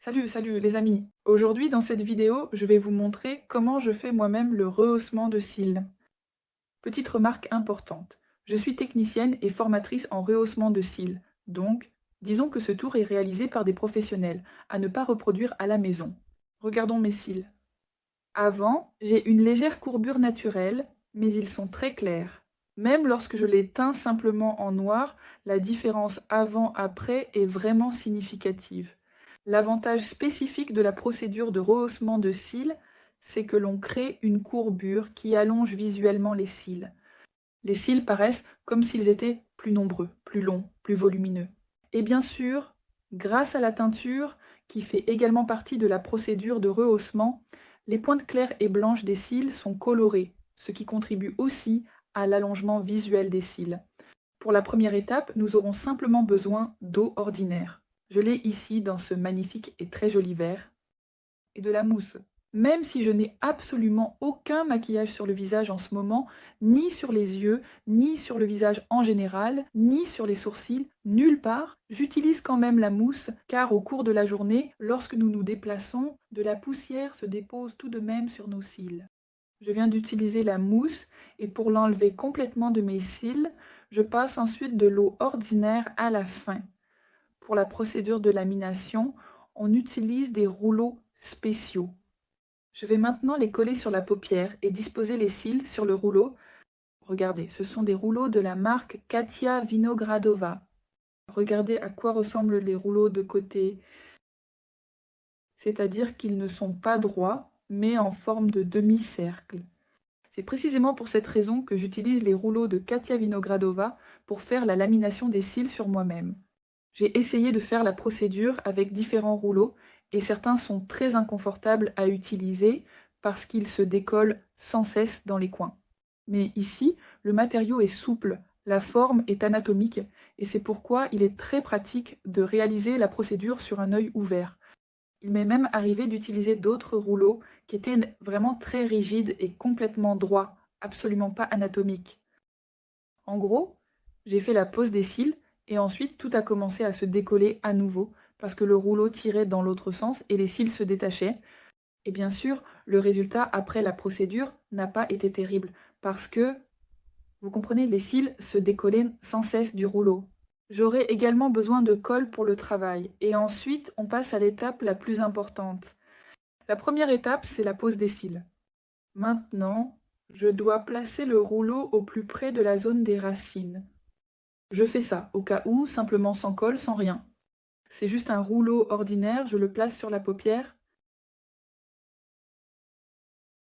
Salut les amis! Aujourd'hui dans cette vidéo, je vais vous montrer comment je fais moi-même le rehaussement de cils. Petite remarque importante, je suis technicienne et formatrice en rehaussement de cils, donc disons que ce tour est réalisé par des professionnels, à ne pas reproduire à la maison. Regardons mes cils. Avant, j'ai une légère courbure naturelle, mais ils sont très clairs. Même lorsque je les teins simplement en noir, la différence avant-après est vraiment significative. L'avantage spécifique de la procédure de rehaussement de cils, c'est que l'on crée une courbure qui allonge visuellement les cils. Les cils paraissent comme s'ils étaient plus nombreux, plus longs, plus volumineux. Et bien sûr, grâce à la teinture, qui fait également partie de la procédure de rehaussement, les pointes claires et blanches des cils sont colorées, ce qui contribue aussi à l'allongement visuel des cils. Pour la première étape, nous aurons simplement besoin d'eau ordinaire. Je l'ai ici dans ce magnifique et très joli verre. Et de la mousse. Même si je n'ai absolument aucun maquillage sur le visage en ce moment, ni sur les yeux, ni sur le visage en général, ni sur les sourcils, nulle part, j'utilise quand même la mousse car au cours de la journée, lorsque nous nous déplaçons, de la poussière se dépose tout de même sur nos cils. Je viens d'utiliser la mousse et pour l'enlever complètement de mes cils, je passe ensuite de l'eau ordinaire à la fin. Pour la procédure de lamination, on utilise des rouleaux spéciaux. Je vais maintenant les coller sur la paupière et disposer les cils sur le rouleau. Regardez, ce sont des rouleaux de la marque Katia Vinogradova. Regardez à quoi ressemblent les rouleaux de côté. C'est-à-dire qu'ils ne sont pas droits, mais en forme de demi-cercle. C'est précisément pour cette raison que j'utilise les rouleaux de Katia Vinogradova pour faire la lamination des cils sur moi-même. J'ai essayé de faire la procédure avec différents rouleaux et certains sont très inconfortables à utiliser parce qu'ils se décollent sans cesse dans les coins. Mais ici, le matériau est souple, la forme est anatomique et c'est pourquoi il est très pratique de réaliser la procédure sur un œil ouvert. Il m'est même arrivé d'utiliser d'autres rouleaux qui étaient vraiment très rigides et complètement droits, absolument pas anatomiques. En gros, j'ai fait la pose des cils et ensuite tout a commencé à se décoller à nouveau parce que le rouleau tirait dans l'autre sens et les cils se détachaient. Et bien sûr, le résultat après la procédure n'a pas été terrible parce que, vous comprenez, les cils se décollaient sans cesse du rouleau. J'aurai également besoin de colle pour le travail et ensuite on passe à l'étape la plus importante. La première étape, c'est la pose des cils. Maintenant, je dois placer le rouleau au plus près de la zone des racines. Je fais ça, au cas où, simplement sans colle, sans rien. C'est juste un rouleau ordinaire, je le place sur la paupière.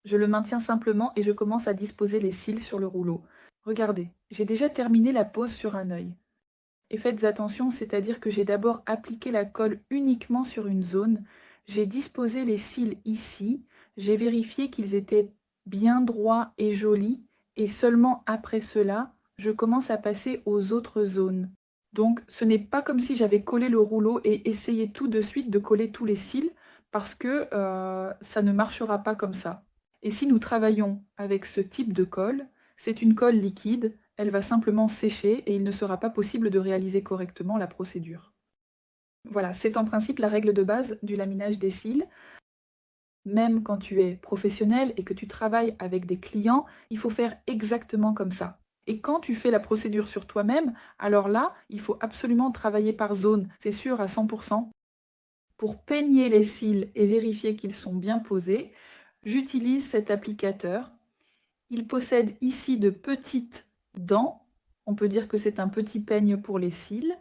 Je le maintiens simplement et je commence à disposer les cils sur le rouleau. Regardez, j'ai déjà terminé la pose sur un œil. Et faites attention, c'est-à-dire que j'ai d'abord appliqué la colle uniquement sur une zone. J'ai disposé les cils ici, j'ai vérifié qu'ils étaient bien droits et jolis, et seulement après cela, je commence à passer aux autres zones. Donc ce n'est pas comme si j'avais collé le rouleau et essayé tout de suite de coller tous les cils, parce que ça ne marchera pas comme ça. Et si nous travaillons avec ce type de colle, c'est une colle liquide, elle va simplement sécher et il ne sera pas possible de réaliser correctement la procédure. Voilà, c'est en principe la règle de base du laminage des cils. Même quand tu es professionnel et que tu travailles avec des clients, il faut faire exactement comme ça. Et quand tu fais la procédure sur toi-même, alors là, il faut absolument travailler par zone, c'est sûr à 100%. Pour peigner les cils et vérifier qu'ils sont bien posés, j'utilise cet applicateur. Il possède ici de petites dents. On peut dire que c'est un petit peigne pour les cils.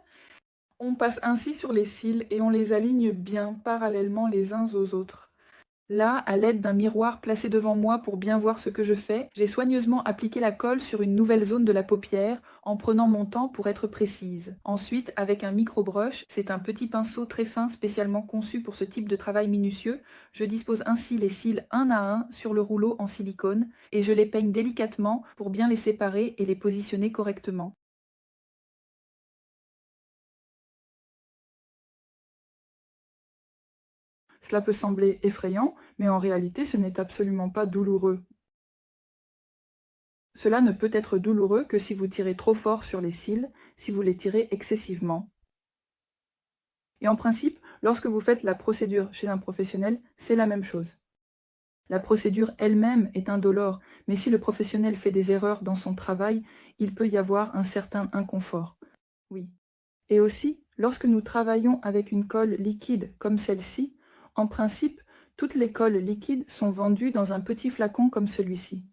On passe ainsi sur les cils et on les aligne bien parallèlement les uns aux autres. Là, à l'aide d'un miroir placé devant moi pour bien voir ce que je fais, j'ai soigneusement appliqué la colle sur une nouvelle zone de la paupière en prenant mon temps pour être précise. Ensuite, avec un micro-brush, c'est un petit pinceau très fin spécialement conçu pour ce type de travail minutieux, je dispose ainsi les cils un à un sur le rouleau en silicone et je les peigne délicatement pour bien les séparer et les positionner correctement. Cela peut sembler effrayant, mais en réalité ce n'est absolument pas douloureux. Cela ne peut être douloureux que si vous tirez trop fort sur les cils, si vous les tirez excessivement. Et en principe, Lorsque vous faites la procédure chez un professionnel, c'est la même chose. La procédure elle-même est indolore, mais si le professionnel fait des erreurs dans son travail, il peut y avoir un certain inconfort. Oui. Et aussi, lorsque nous travaillons avec une colle liquide comme celle-ci, en principe, toutes les colles liquides sont vendues dans un petit flacon comme celui-ci.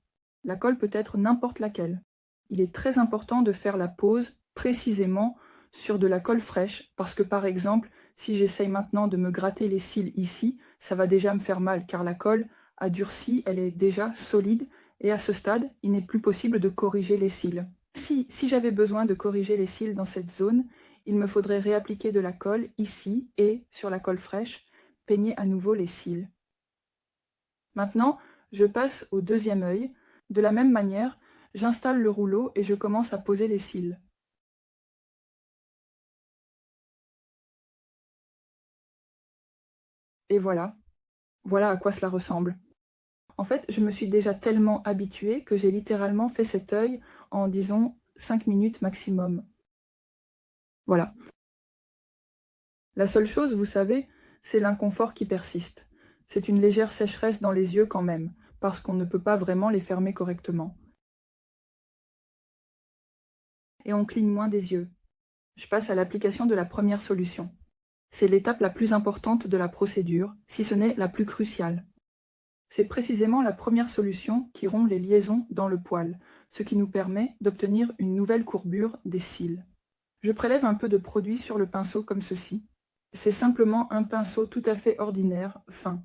La colle peut être n'importe laquelle. Il est très important de faire la pose précisément sur de la colle fraîche, parce que par exemple, si j'essaye maintenant de me gratter les cils ici, ça va déjà me faire mal, car la colle a durci, elle est déjà solide, et à ce stade, il n'est plus possible de corriger les cils. Si j'avais besoin de corriger les cils dans cette zone, il me faudrait réappliquer de la colle ici et, sur la colle fraîche, peigner à nouveau les cils. Maintenant, je passe au deuxième œil. De la même manière, j'installe le rouleau et je commence à poser les cils. Et voilà. Voilà à quoi cela ressemble. En fait, je me suis déjà tellement habituée que j'ai littéralement fait cet œil en, disons, 5 minutes maximum. Voilà. La seule chose, vous savez, c'est l'inconfort qui persiste. C'est une légère sécheresse dans les yeux quand même, parce qu'on ne peut pas vraiment les fermer correctement. Et on cligne moins des yeux. Je passe à l'application de la première solution. C'est l'étape la plus importante de la procédure, si ce n'est la plus cruciale. C'est précisément la première solution qui rompt les liaisons dans le poil, ce qui nous permet d'obtenir une nouvelle courbure des cils. Je prélève un peu de produit sur le pinceau comme ceci. C'est simplement un pinceau tout à fait ordinaire, fin.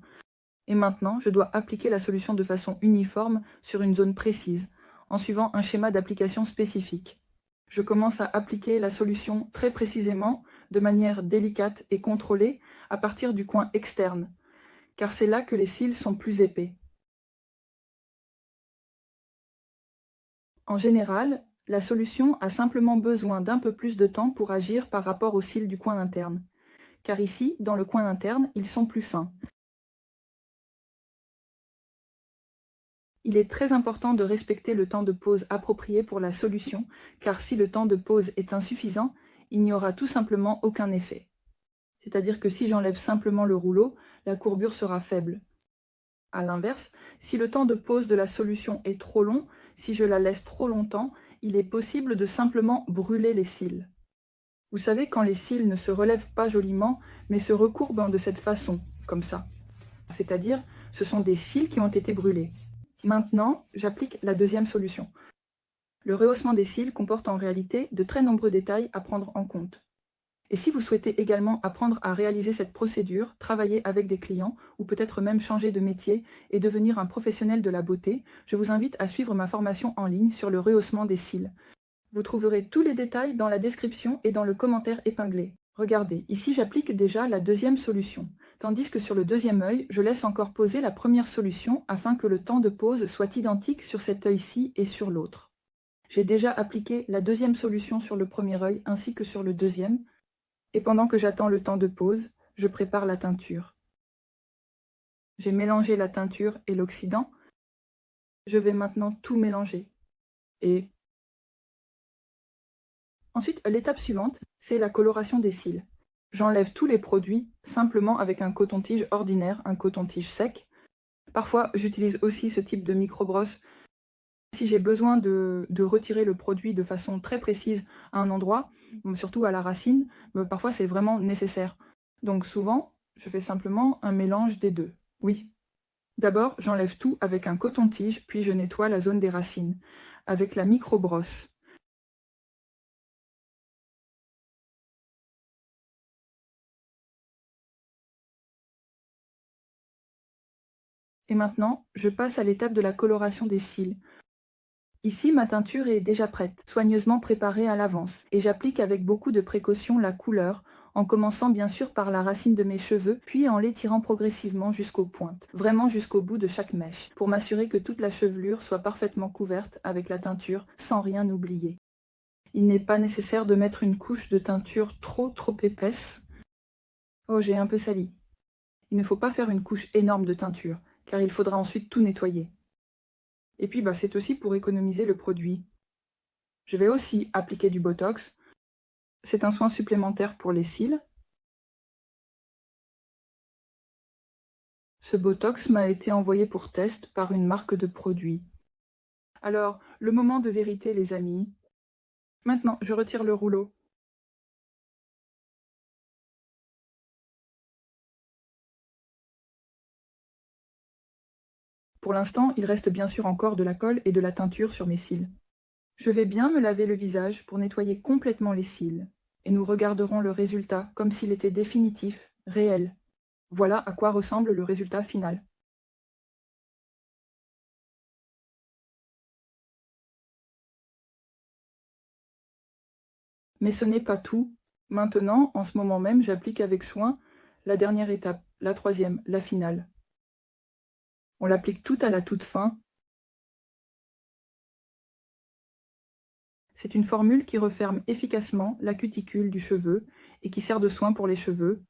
Et maintenant, je dois appliquer la solution de façon uniforme sur une zone précise, en suivant un schéma d'application spécifique. Je commence à appliquer la solution très précisément, de manière délicate et contrôlée, à partir du coin externe, car c'est là que les cils sont plus épais. En général, la solution a simplement besoin d'un peu plus de temps pour agir par rapport aux cils du coin interne, car ici, dans le coin interne, ils sont plus fins. Il est très important de respecter le temps de pause approprié pour la solution, car si le temps de pause est insuffisant, il n'y aura tout simplement aucun effet. C'est-à-dire que si j'enlève simplement le rouleau, la courbure sera faible. A l'inverse, si le temps de pause de la solution est trop long, si je la laisse trop longtemps, il est possible de simplement brûler les cils. Vous savez, quand les cils ne se relèvent pas joliment, mais se recourbent de cette façon, comme ça. C'est-à-dire, ce sont des cils qui ont été brûlés. Maintenant, j'applique la deuxième solution. Le rehaussement des cils comporte en réalité de très nombreux détails à prendre en compte. Et si vous souhaitez également apprendre à réaliser cette procédure, travailler avec des clients, ou peut-être même changer de métier et devenir un professionnel de la beauté, je vous invite à suivre ma formation en ligne sur le rehaussement des cils. Vous trouverez tous les détails dans la description et dans le commentaire épinglé. Regardez, ici j'applique déjà la deuxième solution, tandis que sur le deuxième œil, je laisse encore poser la première solution afin que le temps de pose soit identique sur cet œil-ci et sur l'autre. J'ai déjà appliqué la deuxième solution sur le premier œil ainsi que sur le deuxième, et pendant que j'attends le temps de pose, je prépare la teinture. J'ai mélangé la teinture et l'oxydant. Je vais maintenant tout mélanger. Et ensuite, l'étape suivante, c'est la coloration des cils. J'enlève tous les produits simplement avec un coton-tige ordinaire, un coton-tige sec. Parfois, j'utilise aussi ce type de micro-brosse si j'ai besoin de retirer le produit de façon très précise à un endroit, surtout à la racine, parfois c'est vraiment nécessaire. Donc souvent, je fais simplement un mélange des deux. Oui. D'abord, j'enlève tout avec un coton-tige, puis je nettoie la zone des racines, avec la micro-brosse. Et maintenant, je passe à l'étape de la coloration des cils. Ici, ma teinture est déjà prête, soigneusement préparée à l'avance, et j'applique avec beaucoup de précaution la couleur, en commençant bien sûr par la racine de mes cheveux, puis en l'étirant progressivement jusqu'aux pointes, vraiment jusqu'au bout de chaque mèche, pour m'assurer que toute la chevelure soit parfaitement couverte avec la teinture, sans rien oublier. Il n'est pas nécessaire de mettre une couche de teinture trop épaisse. Oh, j'ai un peu sali. Il ne faut pas faire une couche énorme de teinture, car il faudra ensuite tout nettoyer. Et puis c'est aussi pour économiser le produit. Je vais aussi appliquer du Botox. C'est un soin supplémentaire pour les cils. Ce Botox m'a été envoyé pour test par une marque de produits. Alors, le moment de vérité, les amis. Maintenant, je retire le rouleau. Pour l'instant, il reste bien sûr encore de la colle et de la teinture sur mes cils. Je vais bien me laver le visage pour nettoyer complètement les cils. Et nous regarderons le résultat comme s'il était définitif, réel. Voilà à quoi ressemble le résultat final. Mais ce n'est pas tout. Maintenant, en ce moment même, j'applique avec soin la dernière étape, la troisième, la finale. On l'applique tout à la toute fin. C'est une formule qui referme efficacement la cuticule du cheveu et qui sert de soin pour les cheveux.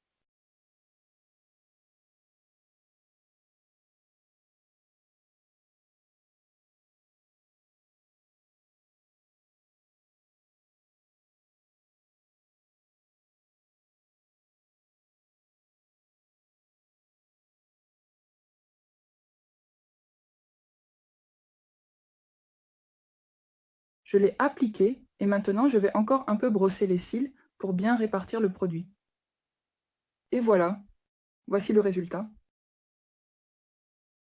Je l'ai appliqué et maintenant je vais encore un peu brosser les cils pour bien répartir le produit. Et voilà, voici le résultat.